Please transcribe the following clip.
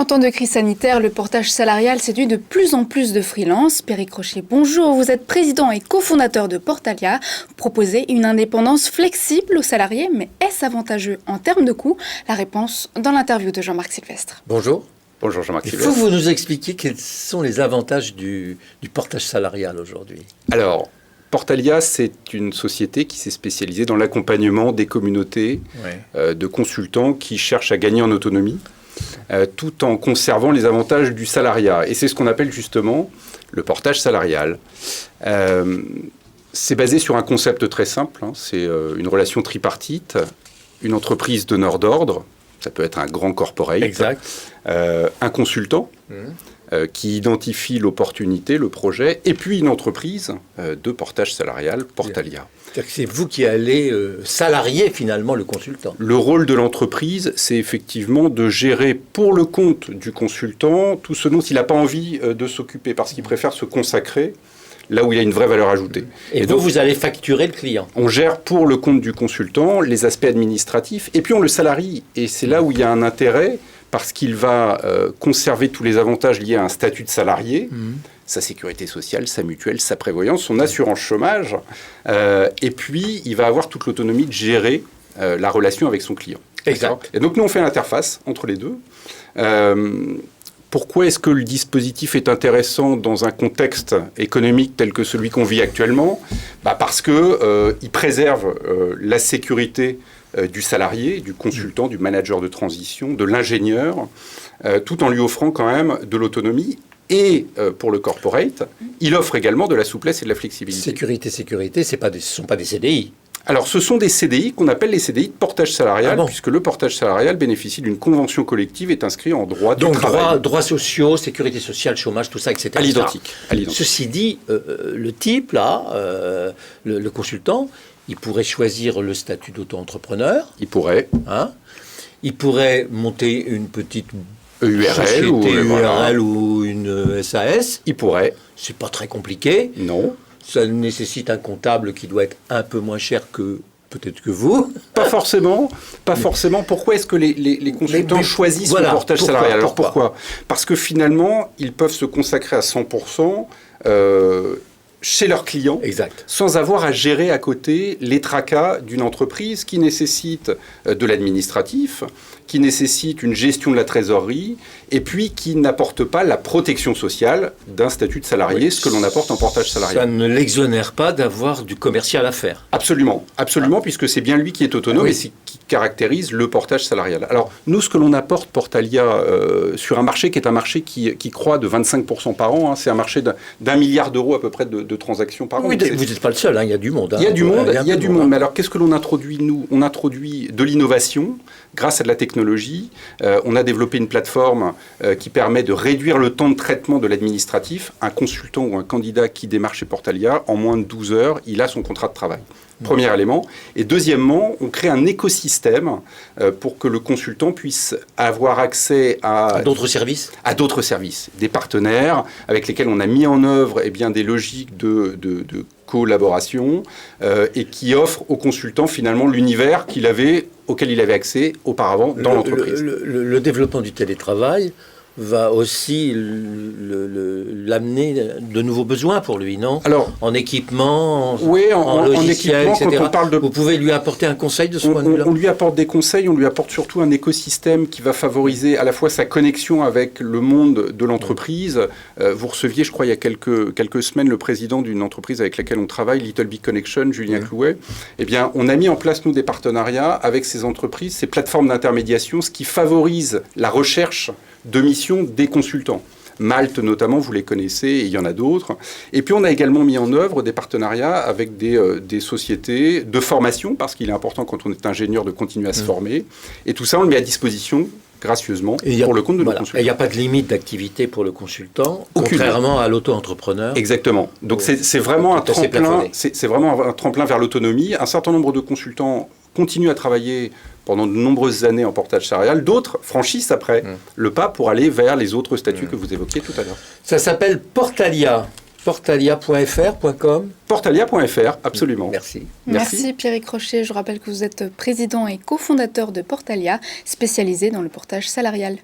En temps de crise sanitaire, le portage salarial séduit de plus en plus de freelances. Pierre Crochet, bonjour. Vous êtes président et cofondateur de Portalia. Vous proposez une indépendance flexible aux salariés, mais est-ce avantageux en termes de coûts? La réponse dans l'interview de Jean-Marc Sylvestre. Bonjour. Bonjour Jean-Marc Sylvestre. Il faut que vous nous expliquiez quels sont les avantages du portage salarial aujourd'hui. Alors, Portalia, c'est une société qui s'est spécialisée dans l'accompagnement des communautés de consultants qui cherchent à gagner en autonomie, tout en conservant les avantages du salariat. Et c'est ce qu'on appelle justement le portage salarial. C'est basé sur un concept très simple, c'est une relation tripartite, une entreprise donneur d'ordre, ça peut être un grand corporate, exact. Un consultant qui identifie l'opportunité, le projet, et puis une entreprise de portage salarial, Portalia. C'est-à-dire que c'est vous qui allez salarier finalement le consultant. Le rôle de l'entreprise, c'est effectivement de gérer pour le compte du consultant tout ce dont il n'a pas envie de s'occuper, parce qu'il préfère se consacrer là où il y a une vraie valeur ajoutée. Et donc, vous allez facturer le client. On gère pour le compte du consultant les aspects administratifs, et puis on le salarie. Et c'est là où il y a un intérêt, parce qu'il va conserver tous les avantages liés à un statut de salarié, sa sécurité sociale, sa mutuelle, sa prévoyance, son assurance chômage, et puis il va avoir toute l'autonomie de gérer la relation avec son client. Exact. Et donc nous, on fait l'interface entre les deux. Pourquoi est-ce que le dispositif est intéressant dans un contexte économique tel que celui qu'on vit actuellement ? Parce qu'il préserve la sécurité du salarié, du consultant, du manager de transition, de l'ingénieur, tout en lui offrant quand même de l'autonomie. Et pour le corporate, il offre également de la souplesse et de la flexibilité. Sécurité, ce ne sont pas des CDI. Alors, ce sont des CDI qu'on appelle les CDI de portage salarial, puisque le portage salarial bénéficie d'une convention collective et est inscrit en droit du travail. Donc, droits sociaux, sécurité sociale, chômage, tout ça, etc. À l'identique. Ceci dit, le type, là, le consultant, il pourrait choisir le statut d'auto-entrepreneur. Il pourrait. Il pourrait monter une petite URL ou une SAS. Il pourrait. C'est pas très compliqué. Non. Ça nécessite un comptable qui doit être un peu moins cher que peut-être que vous. Pas forcément. Pourquoi est-ce que les consultants choisissent le portage salarial ? Alors pourquoi ? Parce que finalement, ils peuvent se consacrer à 100% chez leurs clients, sans avoir à gérer à côté les tracas d'une entreprise qui nécessite de l'administratif, qui nécessite une gestion de la trésorerie, et puis qui n'apporte pas la protection sociale d'un statut de salarié, ce que l'on apporte en portage salarial. Ça ne l'exonère pas d'avoir du commercial à faire. Absolument, puisque c'est bien lui qui est autonome et c'est qui caractérise le portage salarial. Alors, nous, ce que l'on apporte, Portalia, sur un marché qui est un marché qui croît de 25% par an, c'est un marché d'1 milliard d'euros à peu près de transactions par an. Oui, vous n'êtes pas le seul, il y a du monde. Il y a du monde. Mais alors, qu'est-ce que l'on introduit, nous ? On introduit de l'innovation grâce à de la technologie. On a développé une plateforme qui permet de réduire le temps de traitement de l'administratif. Un consultant ou un candidat qui démarre chez Portalia, en moins de 12 heures, il a son contrat de travail. Premier élément. Et deuxièmement, on crée un écosystème pour que le consultant puisse avoir accès à d'autres services. À d'autres services. Des partenaires avec lesquels on a mis en œuvre des logiques de collaboration et qui offrent au consultant finalement l'univers auquel il avait accès auparavant dans l'entreprise. Le développement du télétravail va aussi l'amener de nouveaux besoins pour lui, non ? Alors, en équipement, en logiciel, équipement, etc. Quand on parle de... Vous pouvez lui apporter un conseil de ce point de vue-là ? On lui apporte des conseils, on lui apporte surtout un écosystème qui va favoriser à la fois sa connexion avec le monde de l'entreprise. Vous receviez, je crois, il y a quelques semaines, le président d'une entreprise avec laquelle on travaille, Little Big Connection, Julien Clouet. Eh bien, on a mis en place, nous, des partenariats avec ces entreprises, ces plateformes d'intermédiation, ce qui favorise la recherche de missions des consultants. Malte notamment, vous les connaissez, et il y en a d'autres. Et puis on a également mis en œuvre des partenariats avec des sociétés de formation, parce qu'il est important quand on est ingénieur de continuer à se former. Et tout ça, on le met à disposition gracieusement pour le compte de nos consultants. Et il n'y a pas de limite d'activité pour le consultant, contrairement à l'auto-entrepreneur. Exactement. Donc c'est vraiment un tremplin. C'est vraiment un tremplin vers l'autonomie. Un certain nombre de consultants continuent à travailler pendant de nombreuses années en portage salarial. D'autres franchissent après le pas pour aller vers les autres statuts que vous évoquiez tout à l'heure. Ça s'appelle Portalia. Portalia.fr.com. Portalia.fr, absolument. Merci. Merci Pierre Crochet. Je rappelle que vous êtes président et cofondateur de Portalia, spécialisé dans le portage salarial.